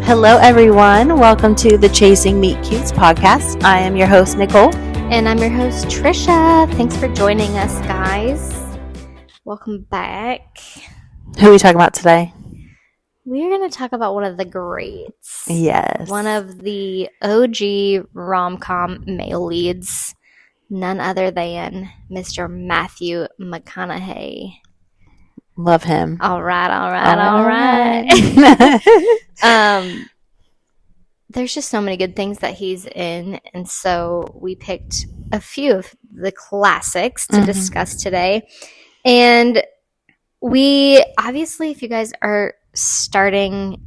Hello, everyone. Welcome to the Chasing Meet Cutes podcast. I am your host, Nicole. And I'm your host, Trisha. Thanks for joining us, guys. Welcome back. Who are we talking about today? We're going to talk about one of the greats. Yes. One of the OG rom-com male leads. None other than Mr. Matthew McConaughey. Love him. All right. There's just so many good things that he's in, and so we picked a few of the classics to discuss today. And we obviously, if you guys are starting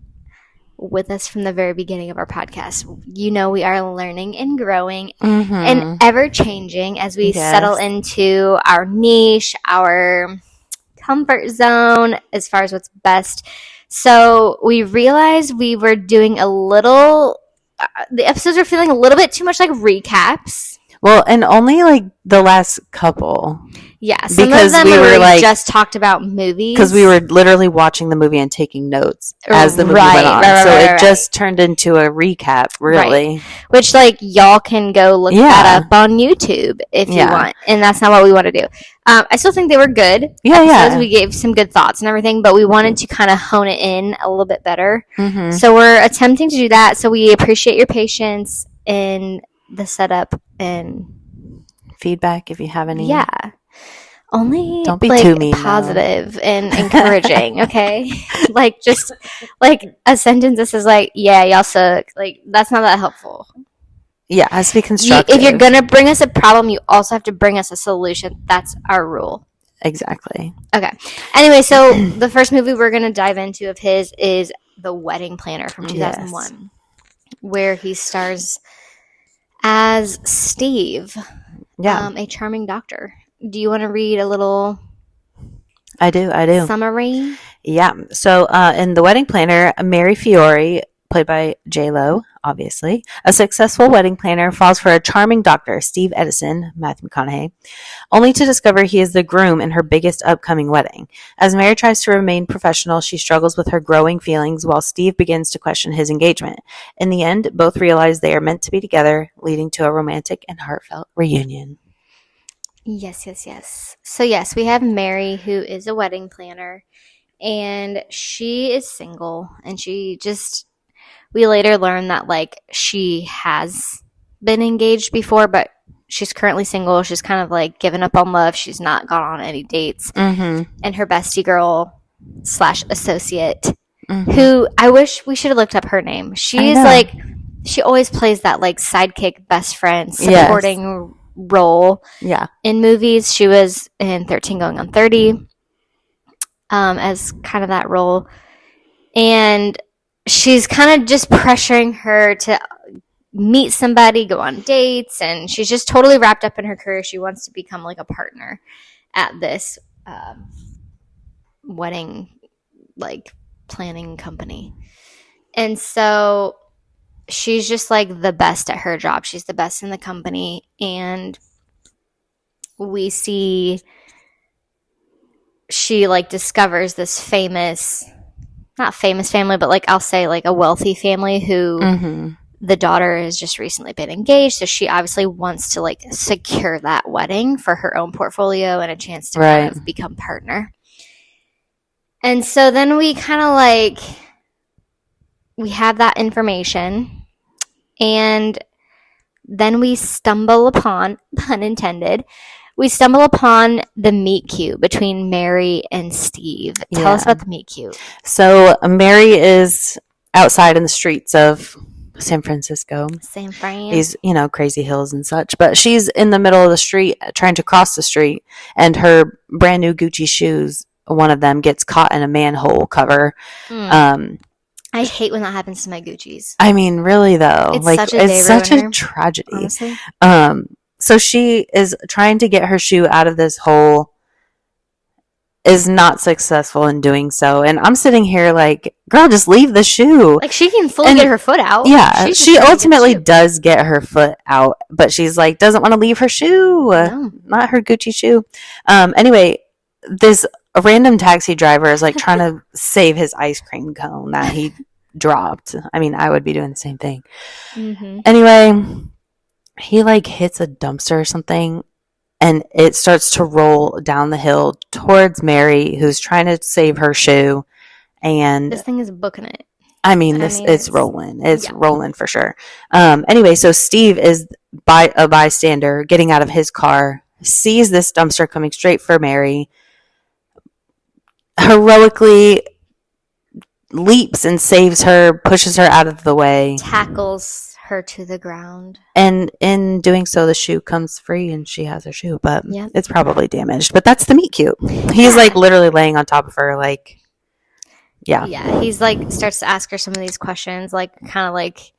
with us from the very beginning of our podcast, you know we are learning and growing and ever changing as we settle into our niche, our comfort zone as far as what's best. So we realized we were doing a little the episodes are feeling a little bit too much like recaps. Well, and only like the last couple. Yeah, some because of them we were like just talked about movies. Because we were literally watching the movie and taking notes as the movie went on. So it just turned into a recap, really. Right. Which, like, y'all can go look that up on YouTube if you want. And that's not what we want to do. I still think they were good episodes. We gave some good thoughts and everything, but we wanted to kind of hone it in a little bit better. So we're attempting to do that. So we appreciate your patience in the setup and feedback if you have any. Yeah. Only don't be like, too mean, positive and encouraging, okay? Like, just like a sentence that says like, yeah, y'all suck. Like, that's not that helpful. Yeah, it has to be constructive. If you're going to bring us a problem, you also have to bring us a solution. That's our rule. Exactly. Okay. Anyway, so the first movie we're going to dive into of his is The Wedding Planner from 2001, where he stars as Steve, a charming doctor. Do you want to read a little I do. summary? Yeah. So in The Wedding Planner, Mary Fiore, played by J-Lo, obviously, a successful wedding planner, falls for a charming doctor, Steve Edison, Matthew McConaughey, only to discover he is the groom in her biggest upcoming wedding. As Mary tries to remain professional, she struggles with her growing feelings while Steve begins to question his engagement. In the end, both realize they are meant to be together, leading to a romantic and heartfelt reunion. Yes. So yes, we have Mary, who is a wedding planner, and she is single, and we later learn that like she has been engaged before, but she's currently single. She's kind of like given up on love. She's not gone on any dates. And her bestie girl / associate, who I wish we should have looked up her name. She's like, she always plays that like sidekick best friend supporting role in movies. She was in 13 Going on 30 as kind of that role, and she's kind of just pressuring her to meet somebody, go on dates, and she's just totally wrapped up in her career. She wants to become like a partner at this wedding like planning company, and so she's just like the best at her job. She's the best in the company. And we see she like discovers this not famous family, but like I'll say like a wealthy family who the daughter has just recently been engaged. So she obviously wants to like secure that wedding for her own portfolio and a chance to kind of become partner. And so then we kind of like, we have that information. And then we stumble upon, pun intended, the meet cute between Mary and Steve. Tell us about the meet cute. So Mary is outside in the streets of San Francisco. San Fran. These, crazy hills and such. But she's in the middle of the street trying to cross the street, and her brand new Gucci shoes, one of them gets caught in a manhole cover. I hate when that happens to my Gucci's. I mean, really though, it's such a tragedy. Honestly. So she is trying to get her shoe out of this hole, is not successful in doing so. And I'm sitting here like, girl, just leave the shoe. Like, she can fully get her foot out. Yeah, she ultimately does get her foot out, but she's like, doesn't want to leave her shoe. No. Not her Gucci shoe. Anyway, this random taxi driver is like trying to save his ice cream cone that he dropped. I mean, I would be doing the same thing. Mm-hmm. Anyway, he like hits a dumpster or something, and it starts to roll down the hill towards Mary, who's trying to save her shoe. And This thing is booking it. I mean, it's rolling. It's rolling for sure. Anyway, so Steve is a bystander getting out of his car, sees this dumpster coming straight for Mary, heroically leaps and saves her, pushes her out of the way, tackles her to the ground. And in doing so, the shoe comes free and she has her shoe, but it's probably damaged. But that's the meet cute. He's like literally laying on top of her, like, yeah. He's like starts to ask her some of these questions, like kind of like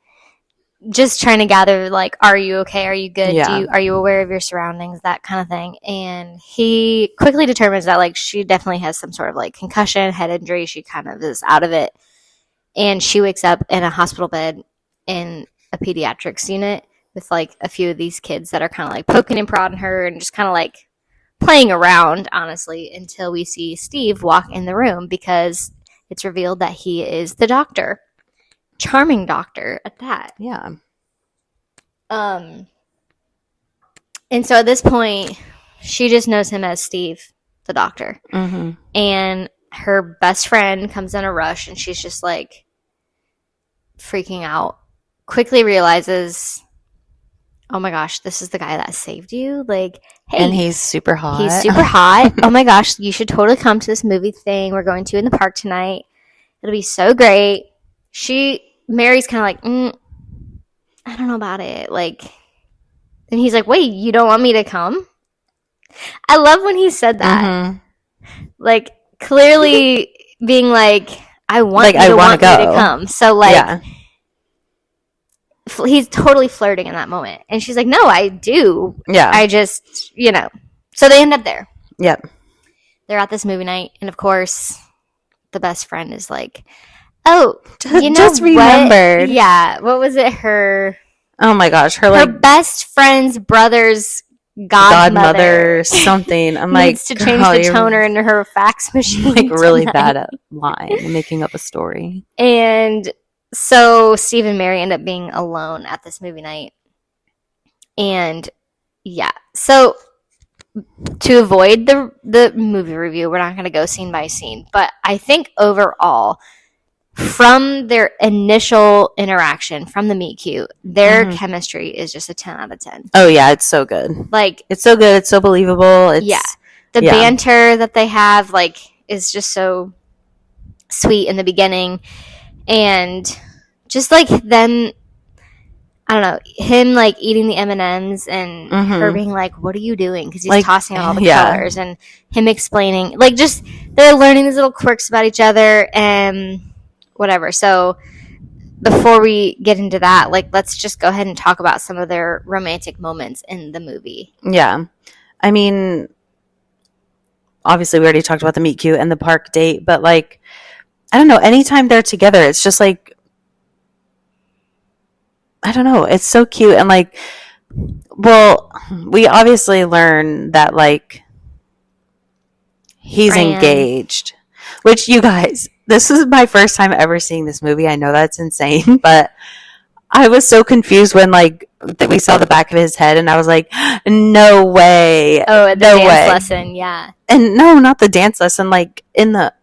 just trying to gather, like, are you okay? Are you good? Are you aware of your surroundings? That kind of thing. And he quickly determines that like she definitely has some sort of like concussion, head injury. She kind of is out of it, and she wakes up in a hospital bed in a pediatrics unit with like a few of these kids that are kind of like poking and prodding her and just kind of like playing around, honestly, until we see Steve walk in the room, because it's revealed that he is the doctor. Charming doctor at that. Yeah. And so at this point, she just knows him as Steve, the doctor. Mm-hmm. And her best friend comes in a rush, and she's just like freaking out. Quickly realizes, oh my gosh, this is the guy that saved you. Like, hey. And he's super hot. He's super hot. Oh my gosh, you should totally come to this movie thing we're going to in the park tonight. It'll be so great. Mary's kind of like, I don't know about it. Like, and he's like, wait, you don't want me to come? I love when he said that. Mm-hmm. Like, clearly being like, I want you to want me to come. So, like, he's totally flirting in that moment. And she's like, no, I do. Yeah. I just, So they end up there. Yep. They're at this movie night. And, of course, the best friend is like, oh, just remembered. Yeah. What was it? Oh my gosh. Her best friend's brother's godmother something. I'm needs to change the toner in her fax machine. Like really bad at lying, making up a story. And so Steve and Mary end up being alone at this movie night. And so to avoid the movie review, we're not going to go scene by scene. But I think overall, from their initial interaction, from the meet cute, their chemistry is just a 10 out of 10. Oh, yeah. It's so good. Like, it's so good. It's so believable. The banter that they have, like, is just so sweet in the beginning. And just, like, them, I don't know, him, like, eating the M&Ms and her being like, what are you doing? Because he's like, tossing out all the colors. And him explaining, like, just, they're learning these little quirks about each other and whatever. So before we get into that, like, let's just go ahead and talk about some of their romantic moments in the movie. Yeah. I mean, obviously we already talked about the meet cute and the park date, but like, I don't know, anytime they're together, it's just like, I don't know, it's so cute. And like, well, we obviously learn that like he's engaged, which, you guys, this is my first time ever seeing this movie. I know that's insane, but I was so confused when like that we saw the back of his head, and I was like, no way. Oh, at the dance lesson, yeah. And no, not the dance lesson, like in the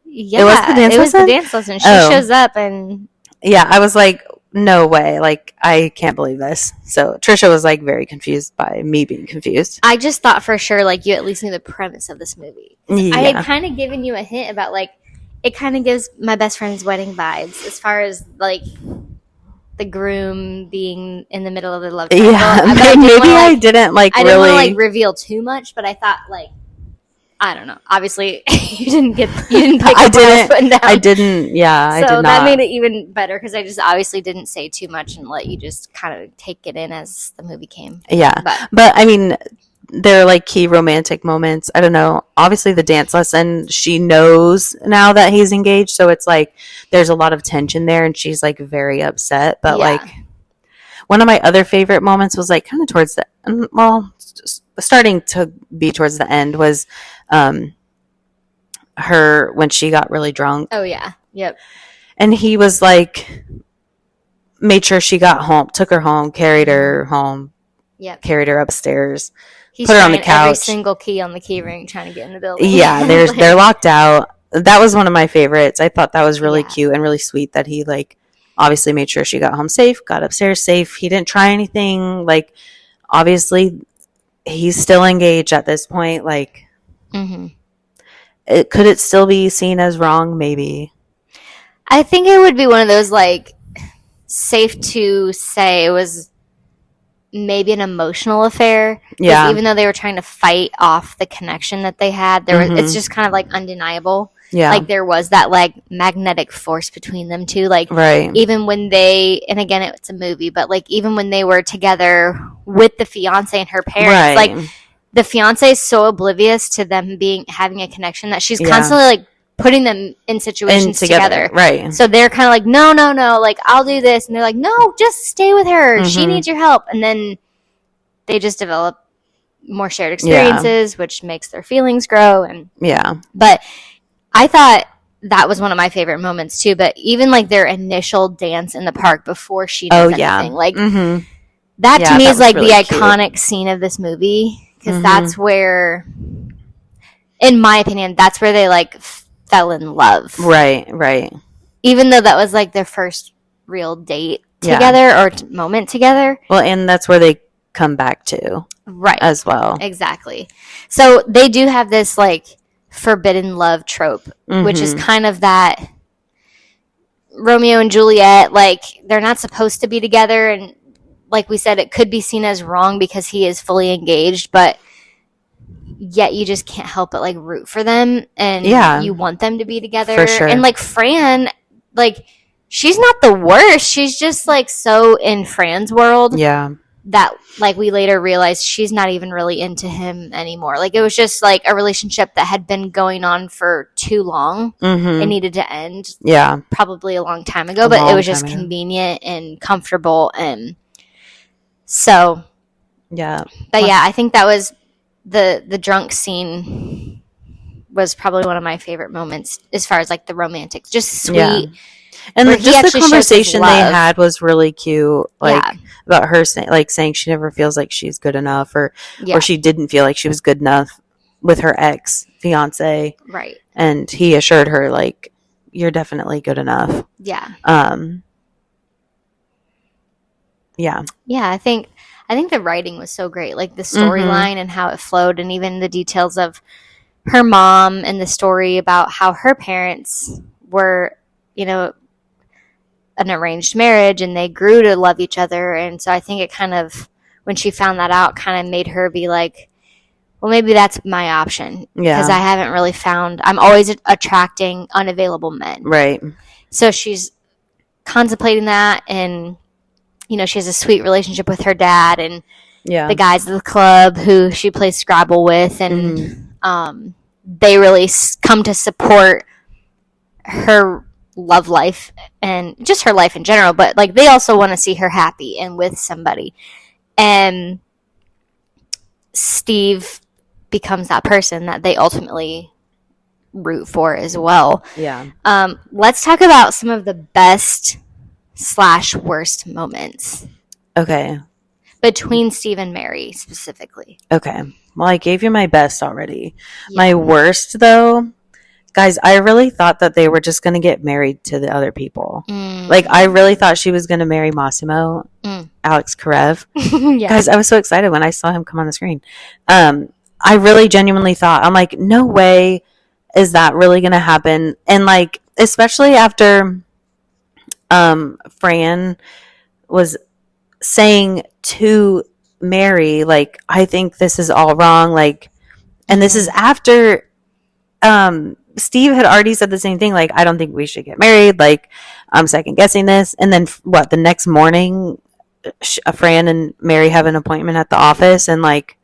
it was the dance lesson. She shows up and I was like, no way. Like, I can't believe this. So Trisha was like very confused by me being confused. I just thought for sure like you at least knew the premise of this movie. I had kind of given you a hint about like it kind of gives My Best Friend's Wedding vibes as far as like the groom being in the middle of the love triangle. Yeah, maybe I didn't want to like reveal too much, but I thought like I don't know. Obviously, you didn't pick up what I was putting down. I didn't. Yeah, I did not. So that made it even better because I just obviously didn't say too much and let you just kind of take it in as the movie came. Yeah, but I mean, they're like key romantic moments. I don't know. Obviously, the dance lesson, she knows now that he's engaged, so it's like there's a lot of tension there, and she's like very upset. But like, one of my other favorite moments was like kind of towards starting to be towards the end was her when she got really drunk. Oh yeah. Yep. And he was like, made sure she got home, took her home, carried her home, carried her upstairs, put her on the couch. Every single key on the key ring trying to get in the building. Yeah, they're locked out. That was one of my favorites. I thought that was really cute and really sweet that he like obviously made sure she got home safe, got upstairs safe. He didn't try anything. Like, obviously, he's still engaged at this point. Like, could it still be seen as wrong? Maybe. I think it would be one of those, like, safe to say it was maybe an emotional affair. Yeah. Even though they were trying to fight off the connection that they had, there was, it's just kind of, like, undeniable. Yeah. Like, there was that, like, magnetic force between them two. Like, even when they, and again, it's a movie, but, like, even when they were together with the fiance and her parents, like, the fiance is so oblivious to them having a connection that she's constantly, like, putting them in situations together. Right. So they're kind of like, no, like, I'll do this. And they're like, no, just stay with her. She needs your help. And then they just develop more shared experiences, which makes their feelings grow. And but I thought that was one of my favorite moments too. But even like their initial dance in the park before she does anything, like that to me is like really the iconic scene of this movie. Because that's where, in my opinion, that's where they like fell in love. Right. Even though that was like their first real date together or moment together. Well, and that's where they come back to. Right. As well. Exactly. So they do have this like forbidden love trope, which is kind of that Romeo and Juliet, like they're not supposed to be together. And like we said, it could be seen as wrong because he is fully engaged, but yet you just can't help but like root for them and you want them to be together. For sure. And like Fran, like she's not the worst. She's just like so in Fran's world. Yeah. That like we later realized she's not even really into him anymore. Like it was just like a relationship that had been going on for too long. It needed to end. Yeah. Probably a long time ago, but it was just convenient and comfortable. And so, yeah. But yeah, I think that was the drunk scene was probably one of my favorite moments as far as like the romantic, just sweet. Yeah. And just the conversation they had was really cute. Like about her saying she never feels like she's good enough or she didn't feel like she was good enough with her ex fiance. Right. And he assured her like, you're definitely good enough. Yeah. Yeah. Yeah. I think the writing was so great, like the storyline and how it flowed, and even the details of her mom and the story about how her parents were, you know, an arranged marriage and they grew to love each other. And so I think it kind of, when she found that out, kind of made her be like, well, maybe that's my option. Yeah. Because I haven't really found, I'm always attracting unavailable men. Right. So she's contemplating that, and you know, she has a sweet relationship with her dad and the guys of the club who she plays Scrabble with. And they really come to support her love life and just her life in general. But, like, they also want to see her happy and with somebody. And Steve becomes that person that they ultimately root for as well. Yeah. Let's talk about some of the best / worst moments. Okay. Between Steve and Mary specifically. Okay. Well, I gave you my best already. Yeah. My worst, though, guys, I really thought that they were just going to get married to the other people. Like, I really thought she was going to marry Massimo, Alex Karev. Guys, I was so excited when I saw him come on the screen. I really genuinely thought, I'm like, no way is that really going to happen. And, like, especially after Fran was saying to Mary, like, I think this is all wrong, like, and this is after Steve had already said the same thing, like, I don't think we should get married, like, I'm second guessing this. And then the next morning Fran and Mary have an appointment at the office, and like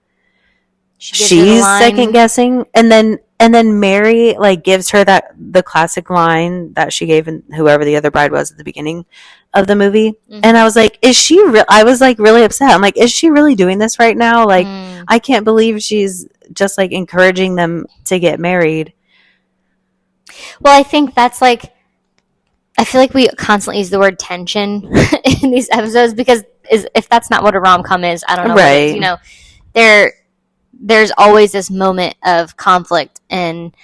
she's second guessing, and then Mary like gives her the classic line that she gave whoever the other bride was at the beginning of the movie. And I was like, is she I was like really upset. I'm like, is she really doing this right now? Like, I can't believe she's just like encouraging them to get married. Well, I think that's like I feel like we constantly use the word tension in these episodes because if that's not what a rom-com is, I don't know what it is. Right. There's always this moment of conflict and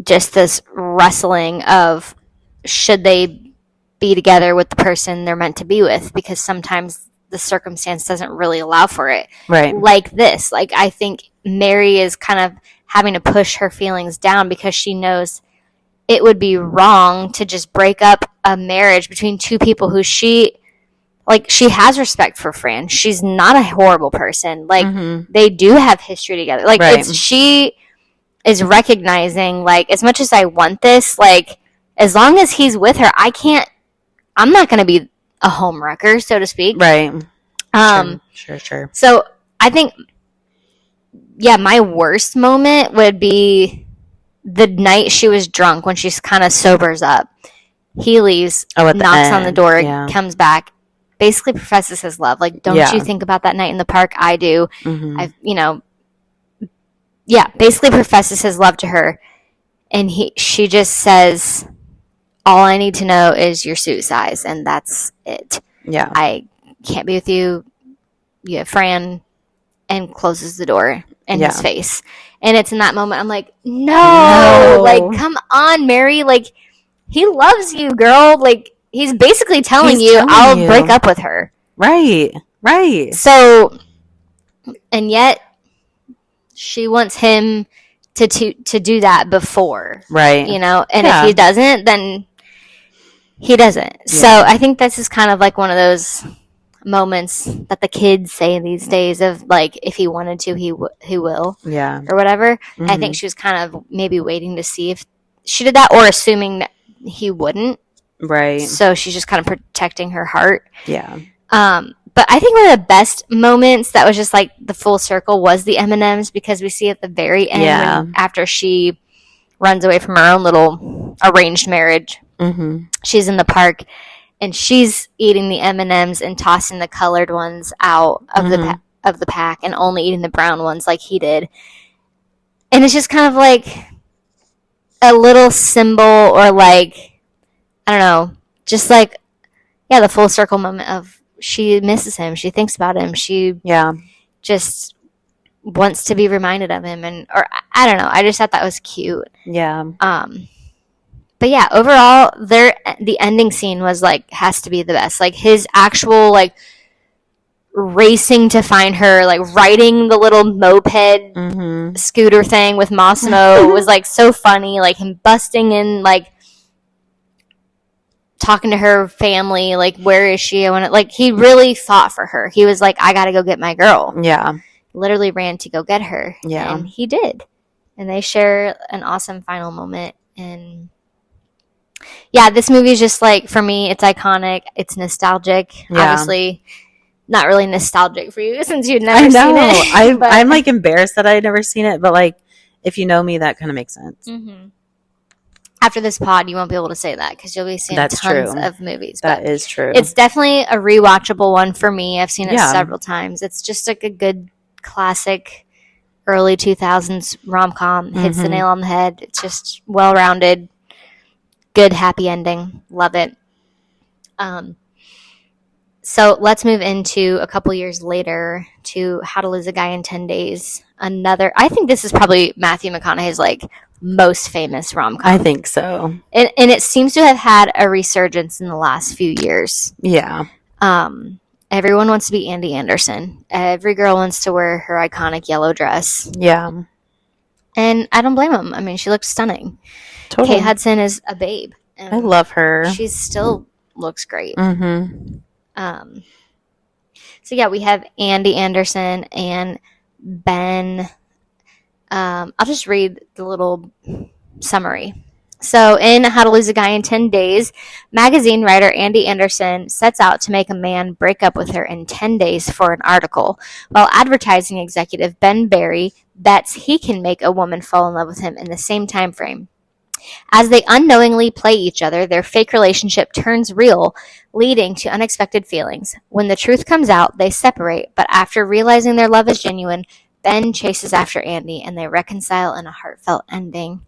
just this wrestling of should they be together with the person they're meant to be with, because sometimes the circumstance doesn't really allow for it. Right. Like this. Like, I think Mary is kind of having to push her feelings down because she knows it would be wrong to just break up a marriage between two people who she has respect for Fran. She's not a horrible person. Like, they do have history together. Like, Right. she is recognizing, like, as much as I want this, like, as long as he's with her, I'm not going to be a homewrecker, so to speak. Right. Sure. So I think, yeah, my worst moment would be the night she was drunk when she kind of sobers up. He leaves, knocks on the door, comes back, basically professes his love. Like, don't you think about that night in the park? I do. Basically professes his love to her. And she just says, all I need to know is your suit size, and that's it. Yeah. I can't be with you. You have Fran, and closes the door in his face. And it's in that moment I'm like, no, like, come on, Mary. Like, he loves you, girl. Like, he's basically telling you, I'll break up with her. Right. So, and yet she wants him to do that before. Right. And if he doesn't, then he doesn't. Yeah. So I think this is kind of like one of those moments that the kids say these days of, like, if he wanted to, he will. Yeah. Or whatever. I think she was kind of maybe waiting to see if she did that, or assuming that he wouldn't. Right. So she's just kind of protecting her heart. Yeah. But I think one of the best moments that was just like the full circle was the M&Ms, because we see at the very end after she runs away from her own little arranged marriage, she's in the park and she's eating the M&Ms and tossing the colored ones out of the pack and only eating the brown ones like he did. And it's just kind of like a little symbol, or like, I don't know, just like, the full circle moment of she misses him. She thinks about him. She just wants to be reminded of him. Or I don't know. I just thought that was cute. Yeah. But yeah, overall, the ending scene was like, has to be the best. Like, his actual, like, racing to find her, like riding the little moped scooter thing with Massimo was like so funny. Like, him busting in, like, talking to her family, like, where is she? Like, he really fought for her. He was like, I gotta go get my girl. Yeah. Literally ran to go get her. Yeah. And he did. And they share an awesome final moment. And yeah, this movie is just like, for me, it's iconic. It's nostalgic. Yeah. Obviously, not really nostalgic for you since you'd never seen it. I'm like embarrassed that I'd never seen it, but like, if you know me, that kind of makes sense. After this pod, you won't be able to say that because you'll be seeing tons of movies. That is true. It's definitely a rewatchable one for me. I've seen it several times. It's just like a good classic early 2000s rom-com. Hits the nail on the head. It's just well-rounded, good, happy ending. Love it. So let's move into a couple years later to How to Lose a Guy in 10 Days. I think this is probably Matthew McConaughey's like most famous rom-com. I think so. And it seems to have had a resurgence in the last few years. Yeah. Everyone wants to be Andy Anderson. Every girl wants to wear her iconic yellow dress. Yeah. And I don't blame them. I mean, she looks stunning. Totally. Kate Hudson is a babe. I love her. She still looks great. So yeah, we have Andy Anderson and Ben. I'll just read the little summary. So in How to Lose a Guy in 10 Days, magazine writer Andy Anderson sets out to make a man break up with her in 10 days for an article, while advertising executive Ben Barry bets he can make a woman fall in love with him in the same time frame. As they unknowingly play each other, their fake relationship turns real, leading to unexpected feelings. When the truth comes out, they separate, but after realizing their love is genuine, Ben chases after Andy, and they reconcile in a heartfelt ending.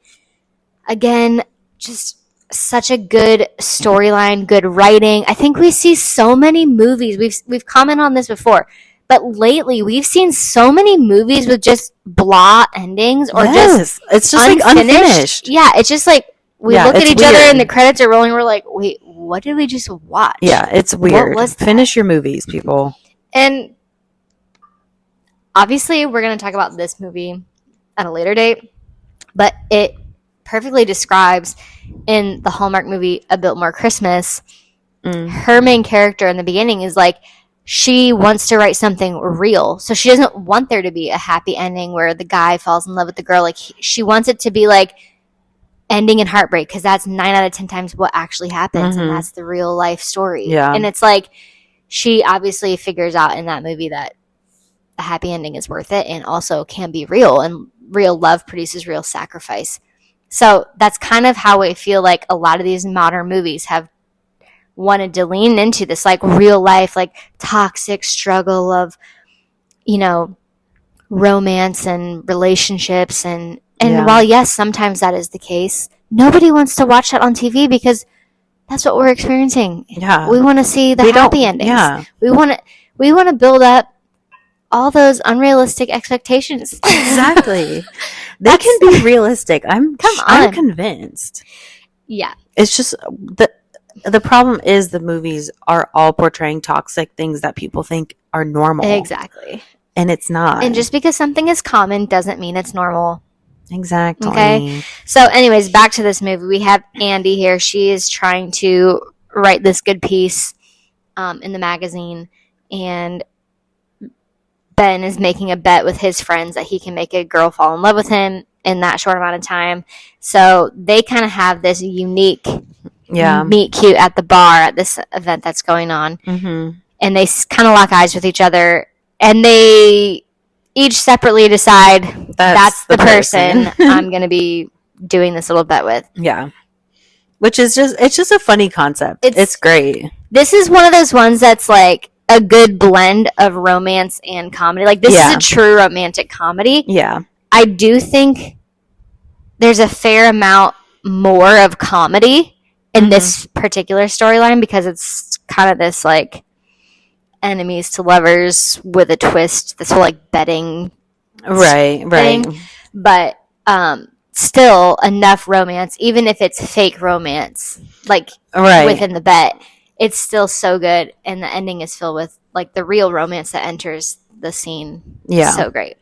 Again, just such a good storyline, good writing. I think we see so many movies. We've commented on this before, but lately we've seen so many movies with just blah endings or just it's just like unfinished. Yeah, it's just like we look at each other and the credits are rolling. We're like, wait, what did we just watch? Yeah, it's weird. What was that? Finish your movies, people. And obviously, we're going to talk about this movie at a later date, but it perfectly describes in the Hallmark movie A Biltmore Christmas, her main character in the beginning is like, she wants to write something real. So she doesn't want there to be a happy ending where the guy falls in love with the girl. Like, she wants it to be like ending in heartbreak, because that's 9 out of 10 times what actually happens, and that's the real life story. Yeah. And it's like, she obviously figures out in that movie that a happy ending is worth it and also can be real, and real love produces real sacrifice. So that's kind of how I feel like a lot of these modern movies have wanted to lean into this, like, real life, like, toxic struggle of, you know, romance and relationships. And while, yes, sometimes that is the case, nobody wants to watch that on TV because that's what we're experiencing. Yeah. We want to see the happy endings. Yeah. We want to build up all those unrealistic expectations. Exactly. They can be realistic. I'm convinced. Yeah. It's just the problem is the movies are all portraying toxic things that people think are normal. Exactly. And it's not. And just because something is common doesn't mean it's normal. Exactly. Okay. So anyways, back to this movie. We have Andy here. She is trying to write this good piece in the magazine, and Ben is making a bet with his friends that he can make a girl fall in love with him in that short amount of time. So they kind of have this unique meet cute at the bar at this event that's going on. Mm-hmm. And they kind of lock eyes with each other, and they each separately decide that's the person I'm going to be doing this little bet with. Yeah. Which is it's just a funny concept. It's great. This is one of those ones that's like a good blend of romance and comedy. Like, this is a true romantic comedy. Yeah. I do think there's a fair amount more of comedy in this particular storyline, because it's kind of this, like, enemies to lovers with a twist, this whole, like, betting thing. But still enough romance, even if it's fake romance, like, within the bet. It's still so good, and the ending is filled with, like, the real romance that enters the scene. Yeah. So great.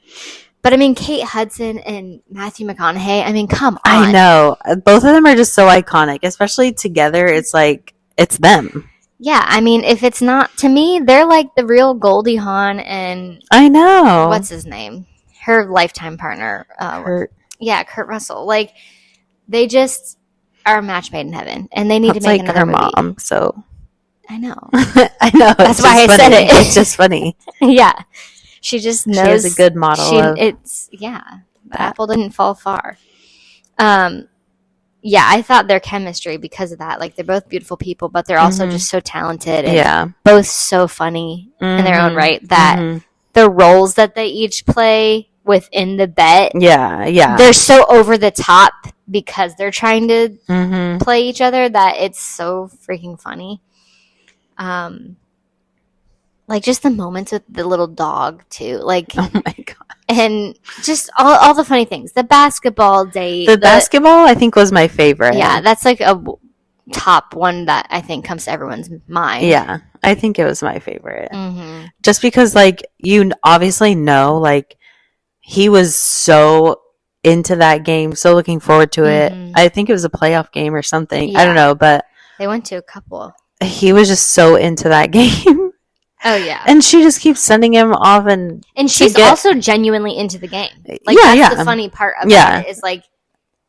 But, I mean, Kate Hudson and Matthew McConaughey, I mean, come on. I know. Both of them are just so iconic, especially together. It's like, it's them. Yeah, I mean, if it's not, to me, they're like the real Goldie Hawn and... I know. What's his name? Her lifetime partner. Kurt. Yeah, Kurt Russell. Like, they just are a match made in heaven, and they need to make another movie. Her mom, so... I know. I know. That's why I said it. It's just funny. Yeah. She just knows. She is a good model. The apple didn't fall far. Yeah, I thought their chemistry, because of that, like, they're both beautiful people, but they're also just so talented and both so funny in their own right, that the roles that they each play within the bet, they're so over the top because they're trying to play each other that it's so freaking funny. Like, just the moments with the little dog too, like, oh my god, and just all the funny things. The basketball date, the basketball, I think, was my favorite. Yeah, that's like a top one that I think comes to everyone's mind. Yeah, I think it was my favorite, just because, like, you obviously know, like, he was so into that game, so looking forward to it. I think it was a playoff game or something. Yeah. I don't know, but they went to a couple. He was just so into that game. Oh, yeah. And she just keeps sending him off. And she's also genuinely into the game. Like, that's the funny part about it, is, like,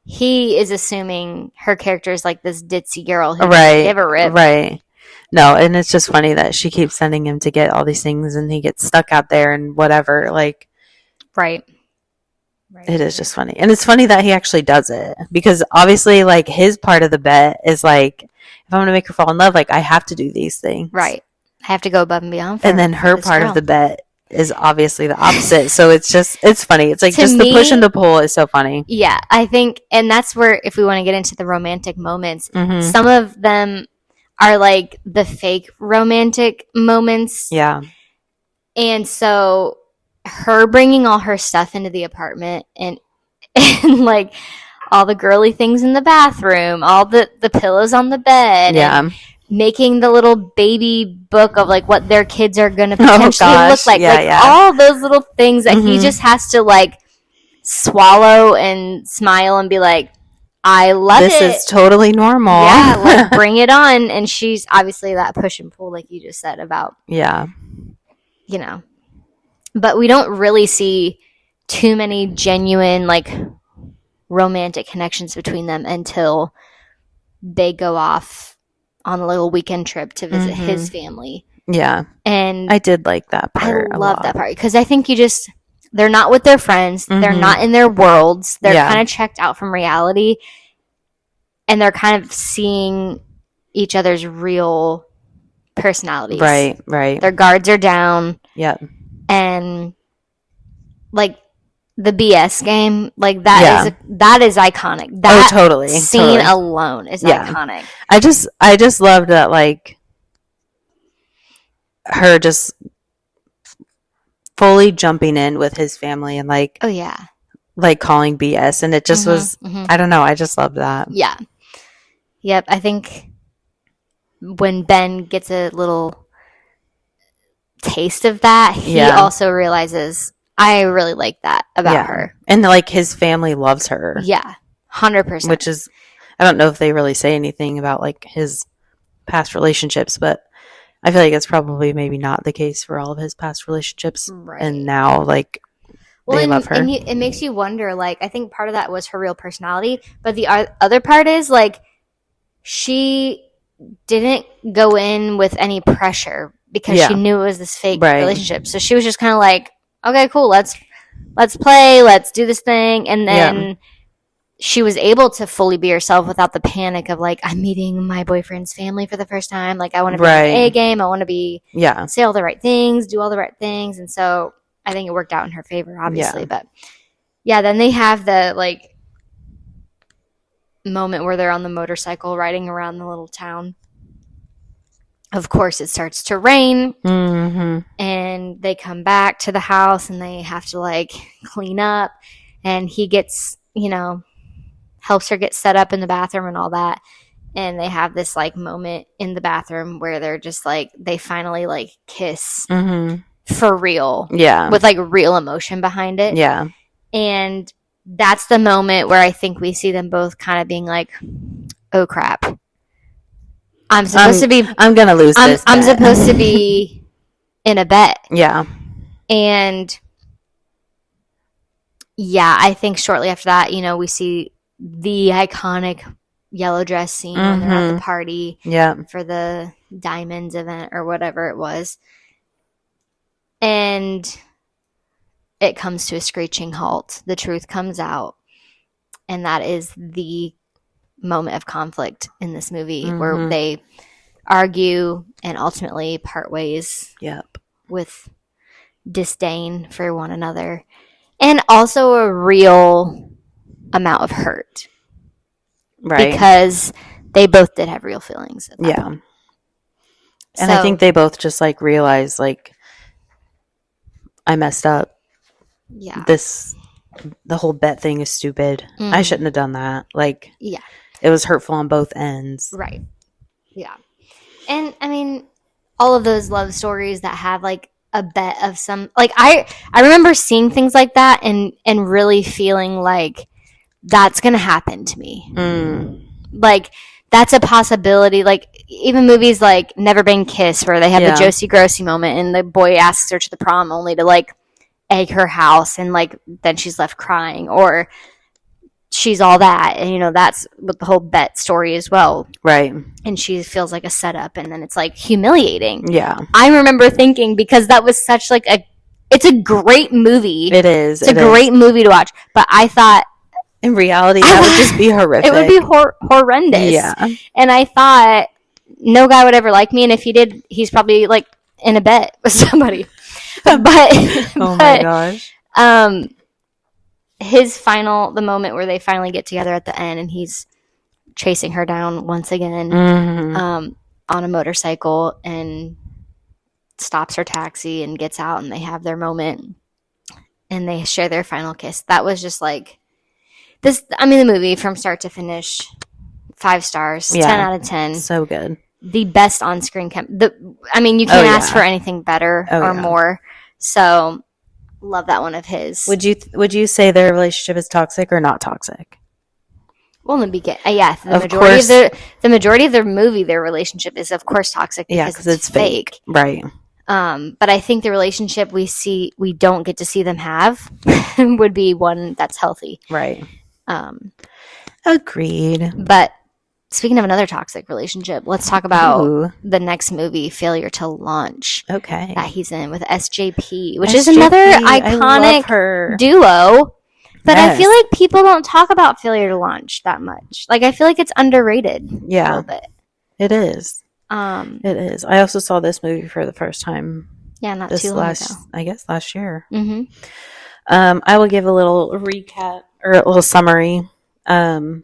he is assuming her character is, like, this ditzy girl who doesn't give a rip. Right. No, and it's just funny that she keeps sending him to get all these things, and he gets stuck out there and whatever. Like, right. It is just funny. And it's funny that he actually does it, because obviously, like, his part of the bet is, like, if I'm going to make her fall in love, like, I have to do these things. Right. I have to go above and beyond for And then her part of the bet is obviously the opposite. So it's funny. It's like To just the push me- and the pull is so funny. Yeah, I think, and that's where, if we want to get into the romantic moments, Mhm. some of them are like the fake romantic moments. Yeah. And so her bringing all her stuff into the apartment and like all the girly things in the bathroom, all the pillows on the bed, Yeah. and making the little baby book of like what their kids are going to Oh, potentially gosh. look like. Yeah, like yeah. all those little things that he Mhm. just has to like swallow and smile and be like, I love This it. is totally normal. Yeah, like bring it on. And she's obviously that push and pull, like you just said about, Yeah. you know. But we don't really see too many genuine like romantic connections between them until they go off on a little weekend trip to visit Mhm. his family. Yeah. And I did like that I part. a love lot. that part because I think they're not with their friends. They're Mhm. not in their worlds. They're Yeah. kind of checked out from reality, and they're kind of seeing each other's real personalities. Right. Right. Their guards are down, Yep. and like the BS game, like that is iconic. That totally. scene Totally. alone is Yeah. iconic. I just loved that, like, her just fully jumping in with his family and like Oh yeah. calling BS, and it just was, I don't know, I just loved that. Yeah. Yep. I think when Ben gets a little taste of that, he Yeah. also realizes, I really like that about Yeah. her. And like his family loves her, Yeah. 100%. which is, I don't know if they really say anything about like his past relationships, but I feel like it's probably maybe not the case for all of his past relationships. Right. And now like they love her. And it makes you wonder, like, I think part of that was her real personality, but the other part is like she didn't go in with any pressure because Yeah. she knew it was this fake Right. relationship. So she was just kind of like, okay, cool, let's play, let's do this thing. And then she was able to fully be herself without the panic of like, I'm meeting my boyfriend's family for the first time. Like, I want to be Right. in the A game. I want to be Yeah. say all the right things, do all the right things. And so I think it worked out in her favor, obviously. Yeah. But yeah, then they have the like moment where they're on the motorcycle riding around the little town. Of course, it starts to rain, Mm-hmm. and they come back to the house and they have to like clean up. And he gets, helps her get set up in the bathroom and all that. And they have this like moment in the bathroom where they're just like, they finally like kiss Mm-hmm. for real. Yeah. With like real emotion behind it. Yeah. And that's the moment where I think we see them both kind of being like, oh crap. I'm supposed to be I'm gonna lose this. I'm bet. supposed to be in a bet. Yeah. And yeah, I think shortly after that, we see the iconic yellow dress scene when they're at the party Yeah. for the Diamonds event or whatever it was. And it comes to a screeching halt. The truth comes out. And that is the moment of conflict in this movie where they argue and ultimately part ways Yep. with disdain for one another. And also a real amount of hurt. Right. Because they both did have real feelings. At that Yeah. point. And I think they both just like realized like I messed up. Yeah. The whole bet thing is stupid. I shouldn't have done that. Like, yeah. It was hurtful on both ends. Right. Yeah. And I mean, all of those love stories that have like a bet of some, like I remember seeing things like that and really feeling like that's going to happen to me. Like that's a possibility. Like even movies like Never Been Kissed where they have the Josie Grossi moment and the boy asks her to the prom only to like egg her house and like then she's left crying, or she's all that, and that's what the whole bet story as well, right? And she feels like a setup and then it's like humiliating. Yeah, I remember thinking, because that was such like it's a great movie. It is. It's a great movie to watch, but I thought in reality that would just be horrific. It would be horrendous. Yeah. And I thought no guy would ever like me, and if he did, he's probably like in a bet with somebody. Oh my gosh. The moment where they finally get together at the end and he's chasing her down once again on a motorcycle and stops her taxi and gets out and they have their moment and they share their final kiss. That was just like this. I mean, the movie from start to finish, 5 stars, 10 out of 10. So good. The best on-screen you can't ask for anything better or more. So love that one of his. Would you say their relationship is toxic or not toxic? Well, in the beginning, the majority of their movie, their relationship is of course toxic because it's fake, right? But I think the relationship we don't get to see them have would be one that's healthy, right? Agreed. But speaking of another toxic relationship, let's talk about the next movie, Failure to Launch. Okay. That he's in with SJP, which is another iconic duo. But I feel like people don't talk about Failure to Launch that much. Like, I feel like it's underrated a little bit. It is. It is. I also saw this movie for the first time. Yeah, not too long ago. I guess last year. Mm-hmm. I will give a little recap or a little summary. All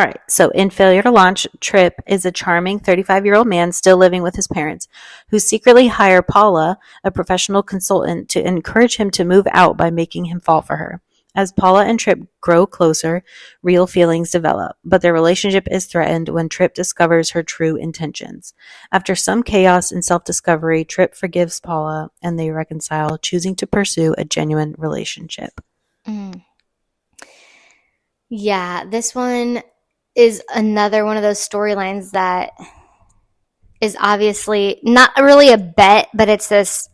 right. So in Failure to Launch, Tripp is a charming 35-year-old man still living with his parents who secretly hire Paula, a professional consultant, to encourage him to move out by making him fall for her. As Paula and Tripp grow closer, real feelings develop, but their relationship is threatened when Tripp discovers her true intentions. After some chaos and self-discovery, Tripp forgives Paula and they reconcile, choosing to pursue a genuine relationship. Yeah, this one is another one of those storylines that is obviously not really a bet, but it's this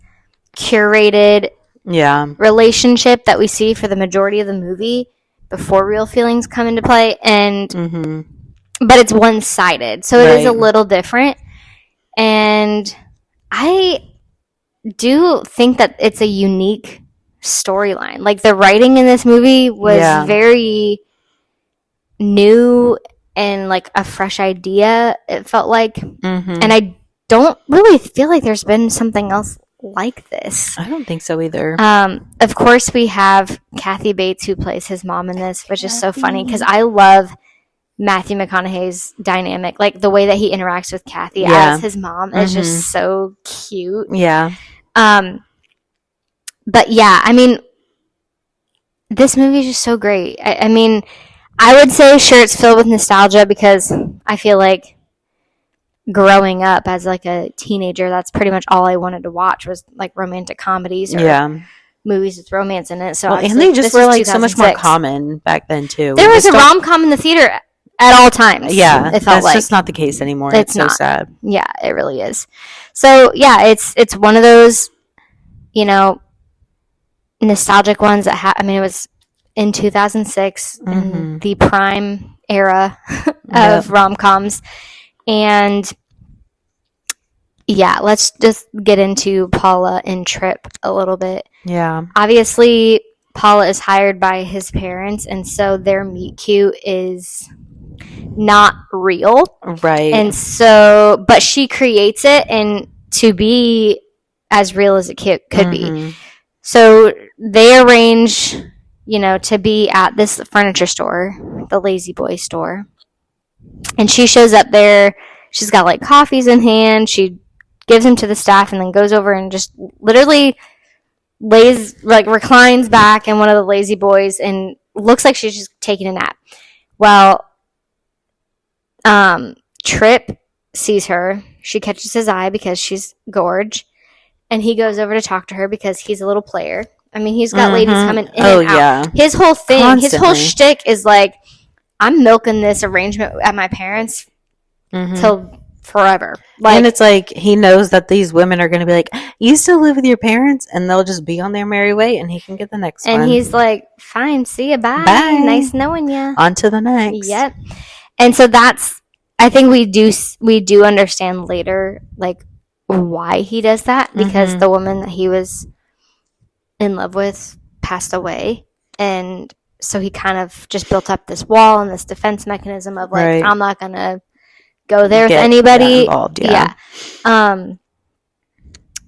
curated relationship that we see for the majority of the movie before real feelings come into play, and but it's one-sided, so it is a little different. And I do think that it's a unique storyline. Like, the writing in this movie was very new and like a fresh idea, it felt like. And I don't really feel like there's been something else like this. I don't think so either. Of course, we have Kathy Bates, who plays his mom in this, which is so funny because I love Matthew McConaughey's dynamic. Like, the way that he interacts with Kathy as his mom is just so cute. Yeah. But yeah, I mean, this movie is just so great. I mean, I would say, sure, it's filled with nostalgia because I feel like growing up as like a teenager, that's pretty much all I wanted to watch was like romantic comedies or movies with romance in it. So and they just were like so much more common back then too. There was a rom-com in the theater at all times. Yeah, it felt that's just not the case anymore. It's so sad. Yeah, it really is. So yeah, it's one of those, nostalgic ones that I mean, it was in 2006 in the prime era of rom-coms. And yeah, let's just get into Paula and Tripp a little bit. Yeah. Obviously, Paula is hired by his parents, and so their meet cute is not real. Right. And so, but she creates it and to be as real as it could be. So they arrange, to be at this furniture store, the Lazy Boy store. And she shows up there. She's got like coffees in hand. She gives them to the staff and then goes over and just literally reclines back in one of the Lazy Boys and looks like she's just taking a nap. Well, Tripp sees her. She catches his eye because she's gorge. And he goes over to talk to her because he's a little player. I mean, he's got ladies coming in and out. Yeah. His whole thing, Constantly. his whole shtick is like, I'm milking this arrangement at my parents till forever. And it's like, he knows that these women are going to be like, you still live with your parents? And they'll just be on their merry way and he can get the next one. And he's like, fine, see ya, bye. Nice knowing you. On to the next. Yep. And so I think we do understand later, like, why he does that, because the woman that he was in love with passed away, and so he kind of just built up this wall and this defense mechanism of like, I'm not gonna go there with anybody. Involved,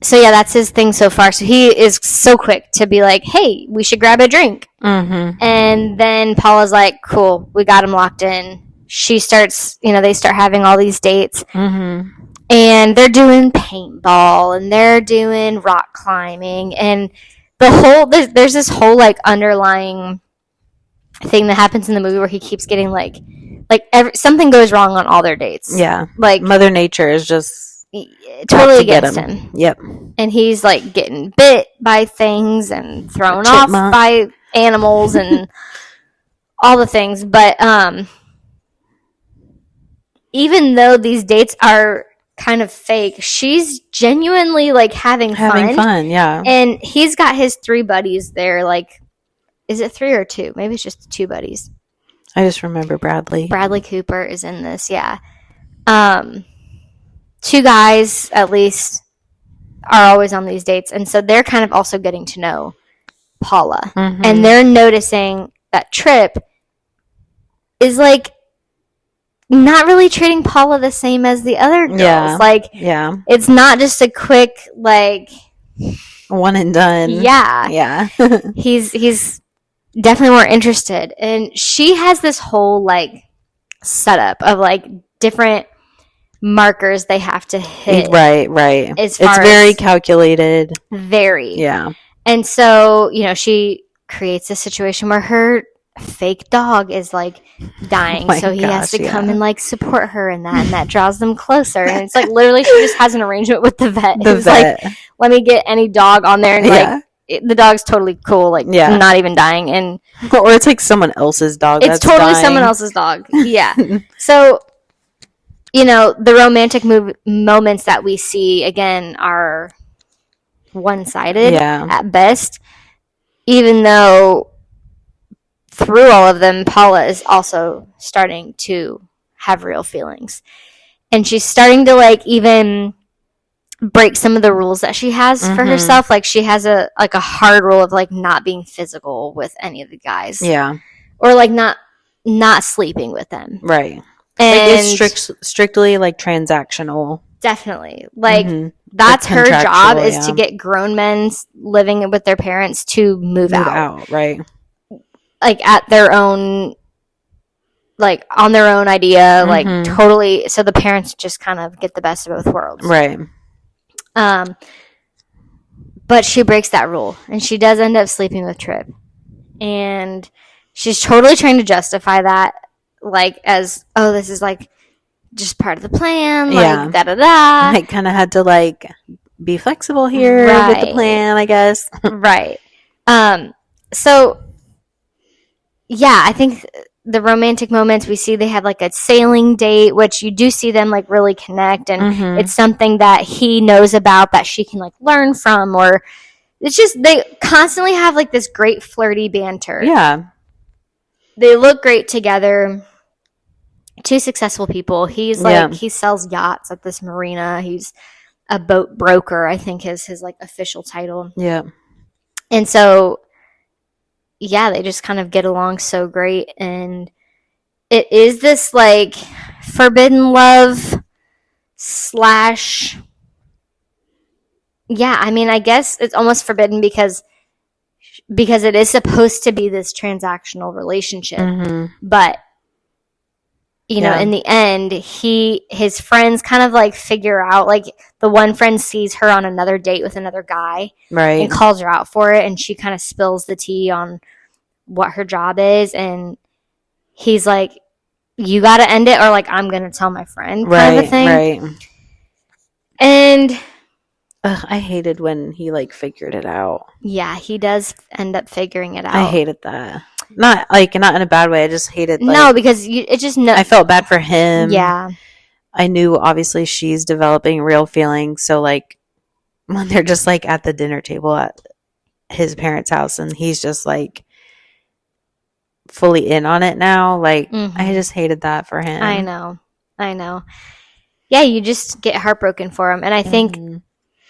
so So yeah, that's his thing so far. So he is so quick to be like, hey, we should grab a drink. Mm-hmm. And then Paula's like, cool, we got him locked in. She starts, they start having all these dates. Mm-hmm. And they're doing paintball and they're doing rock climbing. And there's this whole like underlying thing that happens in the movie where he keeps getting something goes wrong on all their dates. Yeah. Like Mother Nature is just totally against him. Yep. And he's like getting bit by things and thrown off Chipmunk. by animals and all the things. But even though these dates are kind of fake, she's genuinely like having fun. Yeah. And he's got his 3 buddies there. Like, is it 3 or 2? Maybe it's just 2 buddies. I just remember Bradley. Bradley Cooper is in this. Yeah. 2 guys at least are always on these dates, and so they're kind of also getting to know Paula. Mm-hmm. And they're noticing that Tripp is like not really treating Paula the same as the other girls. Yeah. Like, yeah, it's not just a quick like one and done. Yeah. Yeah. he's definitely more interested. And she has this whole like setup of like different markers they have to hit. Right. It's very calculated. Very. Yeah. And so, she creates a situation where her fake dog is like dying. Oh so he has to come yeah. and like support her in that, and that draws them closer. And it's like literally she just has an arrangement with the vet. Who's like, let me get any dog on there, and like the dog's totally cool, like not even dying. And or it's like someone else's dog. It's totally someone else's dog. Yeah. So the romantic moments that we see again are one-sided at best, even though through all of them Paula is also starting to have real feelings, and she's starting to like even break some of the rules that she has for herself. Like she has a hard rule of like not being physical with any of the guys, or like not sleeping with them, right? And like it's strictly like transactional. Definitely. Like that's her job is to get grown men living with their parents to move out. Right. Like at their own, like on their own idea, like totally. So the parents just kind of get the best of both worlds. Right. But she breaks that rule and she does end up sleeping with Tripp. And she's totally trying to justify that, like as, oh, this is like just part of the plan, like da-da-da. I kind of had to like be flexible here with the plan, I guess. Right. So yeah, I think the romantic moments we see, they have like a sailing date, which you do see them like really connect, and it's something that he knows about that she can like learn from, or it's just they constantly have like this great flirty banter. Yeah. They look great together. 2 successful people. He's like he sells yachts at this marina. He's a boat broker, I think is his like official title. Yeah. And so they just kind of get along so great, and it is this like forbidden love / I mean, I guess it's almost forbidden because it is supposed to be this transactional relationship, but in the end, his friends kind of like figure out, like the one friend sees her on another date with another guy, right, and calls her out for it, and she kind of spills the tea on what her job is, and he's like, you got to end it, or like I'm gonna tell my friend, kind of a thing, right. And I hated when he like figured it out. Yeah, he does end up figuring it out. I hated that. Not in a bad way. I just hated. Like, no, because I felt bad for him. Yeah. I knew obviously she's developing real feelings. So like when they're just like at the dinner table at his parents' house and he's just like fully in on it now. Like I just hated that for him. I know. Yeah, you just get heartbroken for him. And I think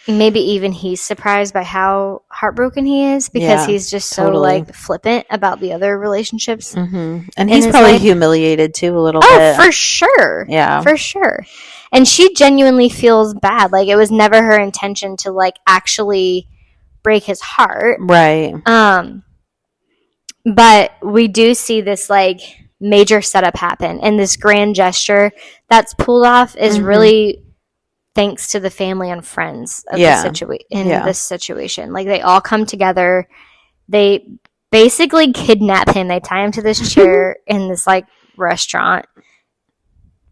maybe even he's surprised by how heartbroken he is, because he's just so like flippant about the other relationships. And he's probably humiliated too a little bit. Oh, for sure. Yeah. For sure. And she genuinely feels bad. Like, it was never her intention to, like, actually break his heart. Right. But we do see this, like, major setup happen. And this grand gesture that's pulled off is really thanks to the family and friends of this situation. Like, they all come together. They basically kidnap him. They tie him to this chair in this, like, restaurant.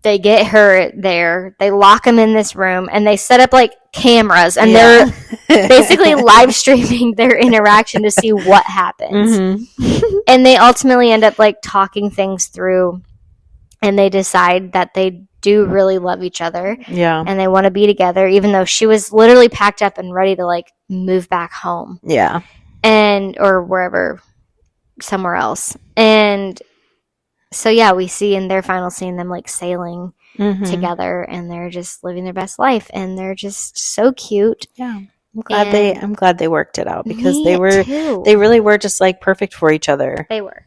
They get her there. They lock him in this room, and they set up, like, cameras, and they're basically live streaming their interaction to see what happens. And they ultimately end up, like, talking things through, and they decide that they do really love each other. Yeah. And they want to be together, even though she was literally packed up and ready to, like, move back home. Yeah. Or wherever, somewhere else. And so, yeah, we see in their final scene them, like, sailing together, and they're just living their best life, and they're just so cute. Yeah. I'm glad they worked it out, because they really were just, like, perfect for each other. They were.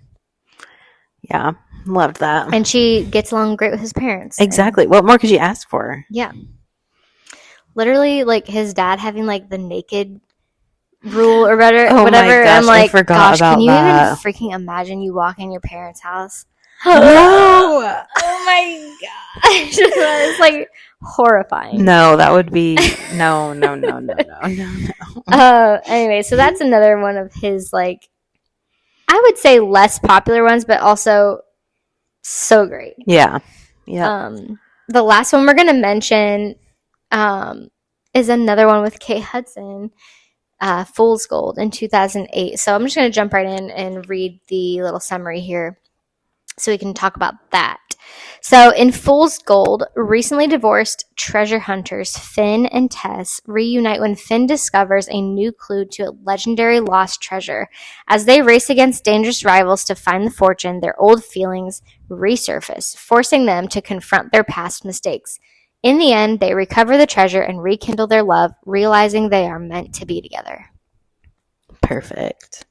Yeah. Loved that. And she gets along great with his parents. Exactly. What more could you ask for? Yeah. Literally, like, his dad having, like, the naked rule or whatever. Oh my gosh, I'm like, I forgot about can you that. even freaking imagine you walk in your parents' house? No. Oh my gosh. It's, like, horrifying. No, that would be no. Anyway, so that's another one of his, like, I would say less popular ones, but also so great. Yeah. Yeah. The last one we're gonna mention is another one with Kate Hudson, Fool's Gold in 2008. So I'm just gonna jump right in and read the little summary here, so we can talk about that. So, in Fool's Gold, recently divorced treasure hunters Finn and Tess reunite when Finn discovers a new clue to a legendary lost treasure. As they race against dangerous rivals to find the fortune, their old feelings resurface, forcing them to confront their past mistakes. In the end, they recover the treasure and rekindle their love, realizing they are meant to be together. Perfect.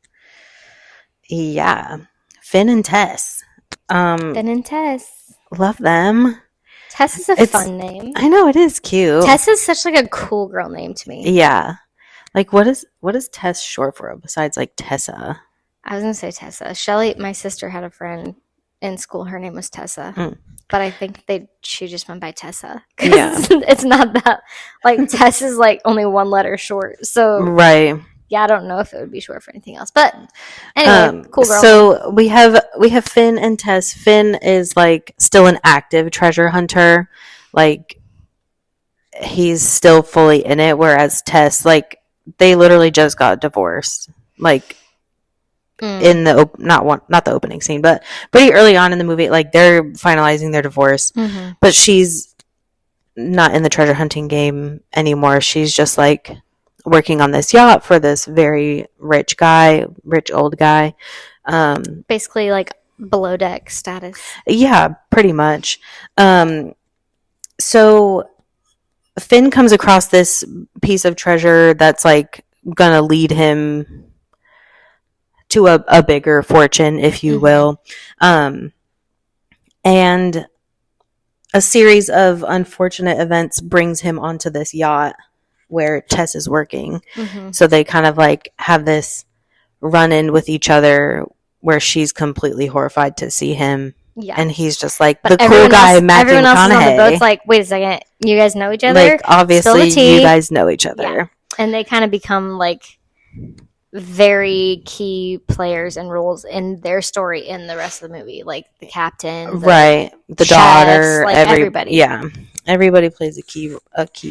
Yeah. Finn and Tess. Finn and Tess. Love them. Tess is a fun name. I know, it is cute. Tess is such, like, a cool girl name to me. Yeah. Like, what is Tess short for besides, like, Tessa? I was gonna say Tessa. Shelly, my sister, had a friend in school. Her name was Tessa, but I think she just went by Tessa. Yeah, it's not that, like, Tess is, like, only one letter short. So right. Yeah, I don't know if it would be short for anything else, but anyway, cool girl. So we have Finn and Tess. Finn is, like, still an active treasure hunter, like, he's still fully in it, whereas Tess, like, they literally just got divorced, like, in the not the opening scene, but pretty early on in the movie, like, they're finalizing their divorce, but she's not in the treasure hunting game anymore. She's just, like, working on this yacht for this very rich old guy. Basically, like, below deck status. Yeah, pretty much. So Finn comes across this piece of treasure that's, like, gonna lead him to a bigger fortune, if you will. And a series of unfortunate events brings him onto this yacht where Tess is working. So they kind of, like, have this run-in with each other where she's completely horrified to see him. Yeah. And he's just, like, the cool guy, Matthew McConaughey. Everyone else on the boat's like, wait a second, you guys know each other? Like, obviously, you guys know each other. Yeah. And they kind of become, like, very key players and roles in their story in the rest of the movie. Like, the captain, the daughter, like, everybody. Yeah. Everybody plays a key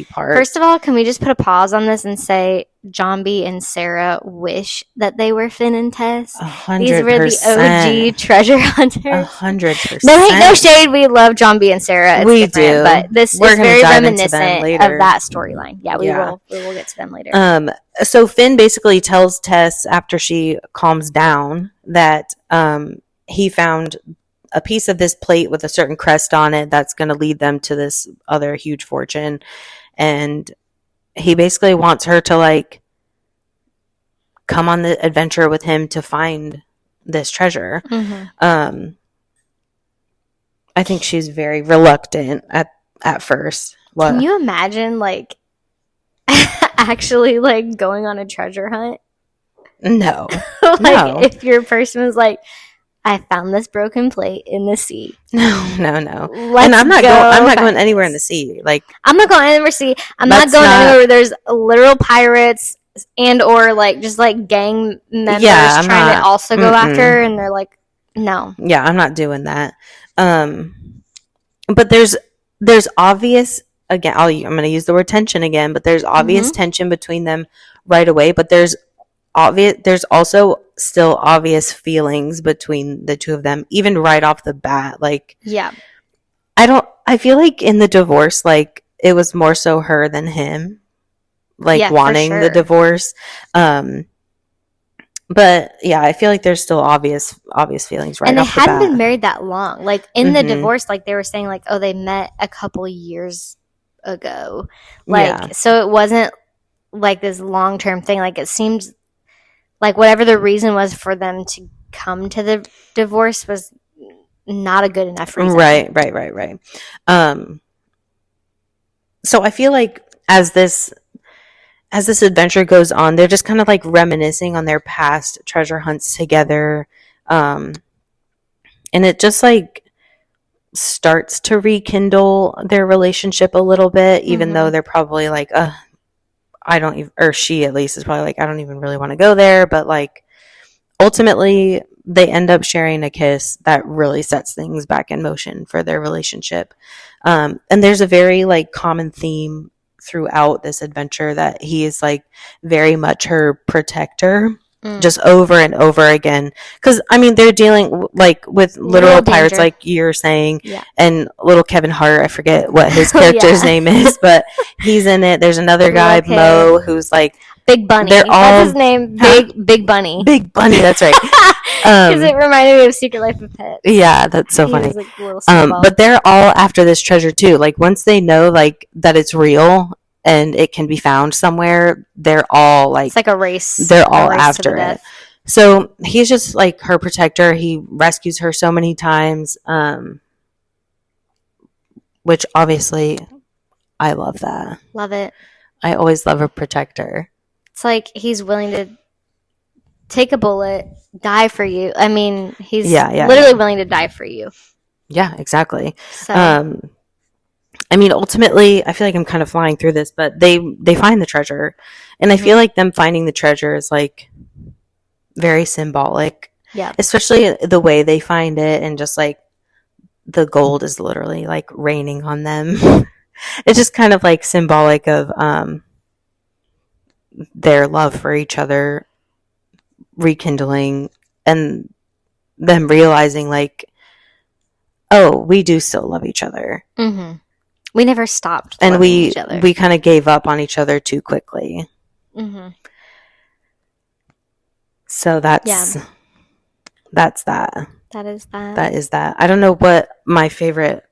part. First of all, can we just put a pause on this and say John B. and Sarah wish that they were Finn and Tess? 100%. These were the OG treasure hunters. 100%. No shade. We love John B. and Sarah. We do, but this is very reminiscent of that storyline. Yeah, we will get to them later. So Finn basically tells Tess after she calms down that he found a piece of this plate with a certain crest on it that's going to lead them to this other huge fortune. And he basically wants her to, like, come on the adventure with him to find this treasure. I think she's very reluctant at first. What? Can you imagine, like, actually, like, going on a treasure hunt? No. Like, No. if your person was like, I found this broken plate in the sea. No. Let's And I'm not going anywhere in the this. sea. Like, I'm not going anywhere sea. I'm not That's going not- anywhere where there's literal pirates and or like just like gang members Yeah, I'm trying to not- also go after her, and they're like, no. yeah, I'm not doing that. But there's obvious, again, I'm going to use the word tension again, but there's obvious tension between them right away, but there's also still obvious feelings between the two of them, even right off the bat. Like, Yeah. I feel like in the divorce, like, it was more so her than him, like, Yeah, for wanting the sure. divorce. But yeah, I feel like there's still obvious feelings right And they off the hadn't bat. been married that long. Like in the Mhm. divorce, like they were saying, like, oh, they met a couple years ago. Like, Yeah. so it wasn't like this long term thing. Like it seemed like whatever the reason was for them to come to the divorce was not a good enough reason. Right. So I feel like as this adventure goes on, they're just kind of like reminiscing on their past treasure hunts together. And it just like starts to rekindle their relationship a little bit, even though they're probably like, I don't even, or she at least is probably like, I don't even really want to go there. But like, ultimately, they end up sharing a kiss that really sets things back in motion for their relationship. And there's a very like common theme throughout this adventure that he is like very much her protector, just over and over again. Because I mean, they're dealing like with literal pirates, danger. like you're saying, Yeah. and little Kevin Hart. I forget what his character's name is, but he's in it. There's another guy, Little kid. Mo, who's like Big Bunny. They're all- That's his name. Big Bunny. Big Bunny. That's right. Because it reminded me of Secret Life of Pets. Yeah, that's so He funny. was, like, a little snowball. But they're all after this treasure too. Like once they know like that it's real and it can be found somewhere, they're all like, it's like a race. they're all race to the after it. death. So he's just like her protector. He rescues her so many times, which obviously I love that. Love it. I always love a protector. It's like he's willing to take a bullet, die for you. I mean, he's literally willing to die for you. Yeah, exactly. So, I mean, ultimately, I feel like I'm kind of flying through this, but they find the treasure, and I feel like them finding the treasure is like very symbolic. Yeah. Especially the way they find it, and just like the gold is literally like raining on them. It's just kind of like symbolic of their love for each other rekindling, and them realizing like, oh, we do still love each other. Mm-hmm. We never stopped and loving each other. we kind of gave up on each other too quickly. Mm-hmm. So that's that. That is that. That is that. I don't know what my favorite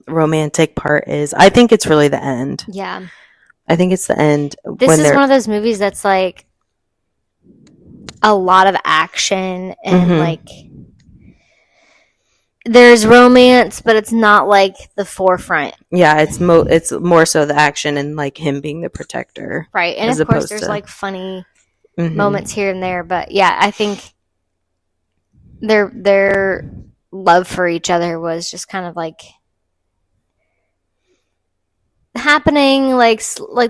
romantic part is. I think it's really the end. Yeah. I think it's the end. This is one of those movies that's like a lot of action and like there's romance, but it's not like the forefront. Yeah, it's more so the action and like him being the protector. Right. And of course there's like funny moments here and there, but yeah, I think their love for each other was just kind of like happening, like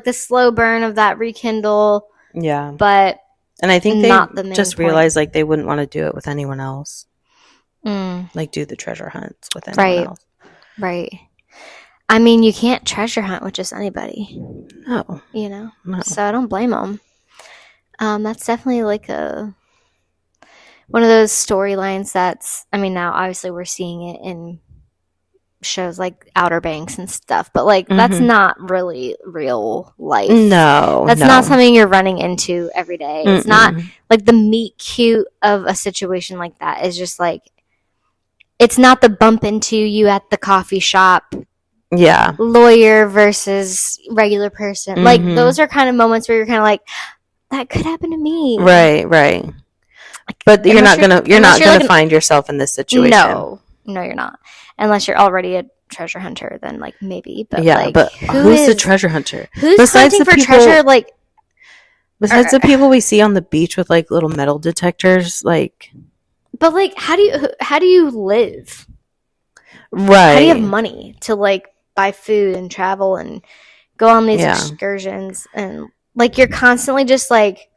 the slow burn of that rekindle. Yeah. But and I think not they the main just point. realized like they wouldn't want to do it with anyone else. Mm. Like do the treasure hunts with anyone else. Right. I mean, you can't treasure hunt with just anybody. No. You know? No. So I don't blame them. That's definitely like one of those storylines that's, I mean, now obviously we're seeing it in shows like Outer Banks and stuff, but like that's not really real life. No. That's not something you're running into every day. It's not like the meet cute of a situation like that is just like, it's not the bump into you at the coffee shop. Yeah. Lawyer versus regular person. Like those are kind of moments where you're kind of like, that could happen to me. Right. But you're not gonna like find yourself in this situation. No, you're not. Unless you're already a treasure hunter, then like maybe. But yeah, like, but who's the treasure hunter? Who's besides hunting the for people, treasure? Like, besides the people we see on the beach with like little metal detectors, like. But like, how do you live? Right. How do you have money to like buy food and travel and go on these excursions, and like you're constantly just like,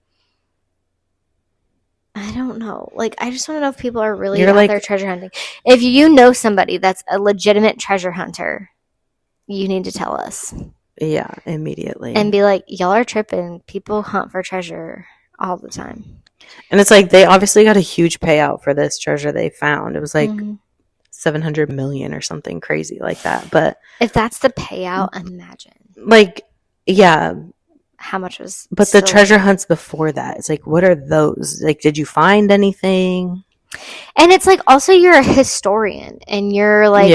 I don't know. Like, I just want to know if people are really out there treasure hunting. If you know somebody that's a legitimate treasure hunter, you need to tell us. Yeah, immediately. And be like, y'all are tripping. People hunt for treasure all the time. And it's like they obviously got a huge payout for this treasure they found. It was like 700 million or something crazy like that. But if that's the payout, imagine. Like, yeah. How much was... But the treasure hunts before that, it's like, what are those? Like, did you find anything? And it's like, also you're a historian and you're like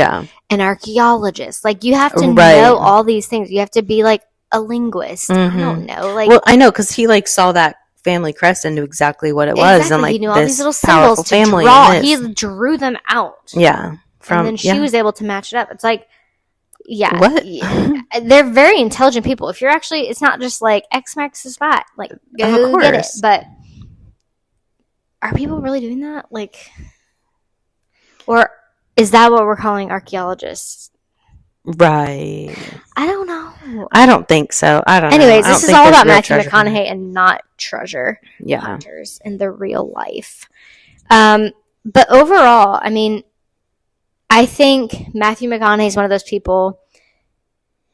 an archaeologist. Like, you have to know all these things. You have to be like a linguist. I don't know. Like, well, I know, because he like saw that family crest and knew exactly what it was. And like, he knew all these little symbols to draw. He drew them out. Yeah. And then she was able to match it up. It's like, what? They're very intelligent people. If you're actually, it's not just like X marks the spot. Like, go get it. But are people really doing that? Like, or is that what we're calling archaeontologists? Right. I don't know. I don't think so. I don't know. Anyways, this is all about Matthew McConaughey and not treasure hunters in the real life. But overall, I mean, I think Matthew McConaughey is one of those people,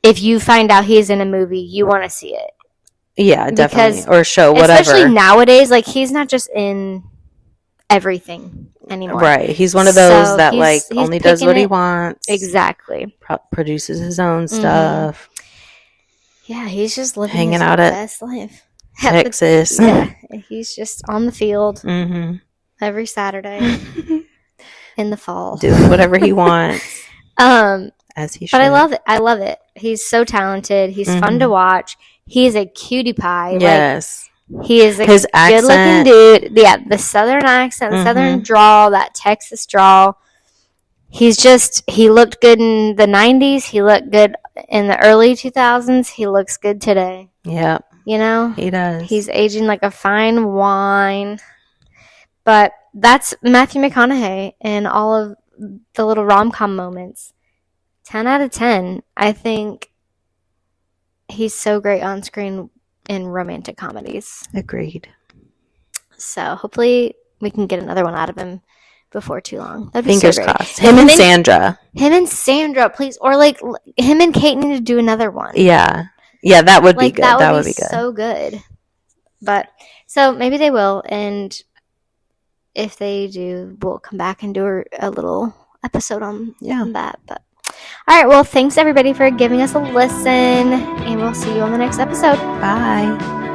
if you find out he's in a movie, you want to see it. Yeah, definitely. Or show, whatever. Especially nowadays, like, he's not just in everything anymore. Right. He's one of those that, like, only does what he wants. Exactly. Produces his own stuff. Yeah, he's just living hanging his out best life. Texas. Yeah, he's just on the field every Saturday. In the fall, doing whatever he wants, as he should. But I love it. He's so talented. He's fun to watch. He's a cutie pie. Yes, like, he is a his good-looking dude. Yeah, the southern accent, the southern drawl, that Texas drawl. He looked good in the 90s. He looked good in the early 2000s. He looks good today. Yep. You know, he does. He's aging like a fine wine. But that's Matthew McConaughey and all of the little rom-com moments. 10 out of 10. I think he's so great on screen in romantic comedies. Agreed. So hopefully we can get another one out of him before too long. That'd be Fingers so great. crossed. Him and Sandra. Him and Sandra, please. Or like him and Kate need to do another one. Yeah. Yeah, that would be good. That would be good. So good. But so maybe they will, and if they do, we'll come back and do a little episode on that. But all right, well, thanks everybody for giving us a listen, and we'll see you on the next episode. Bye.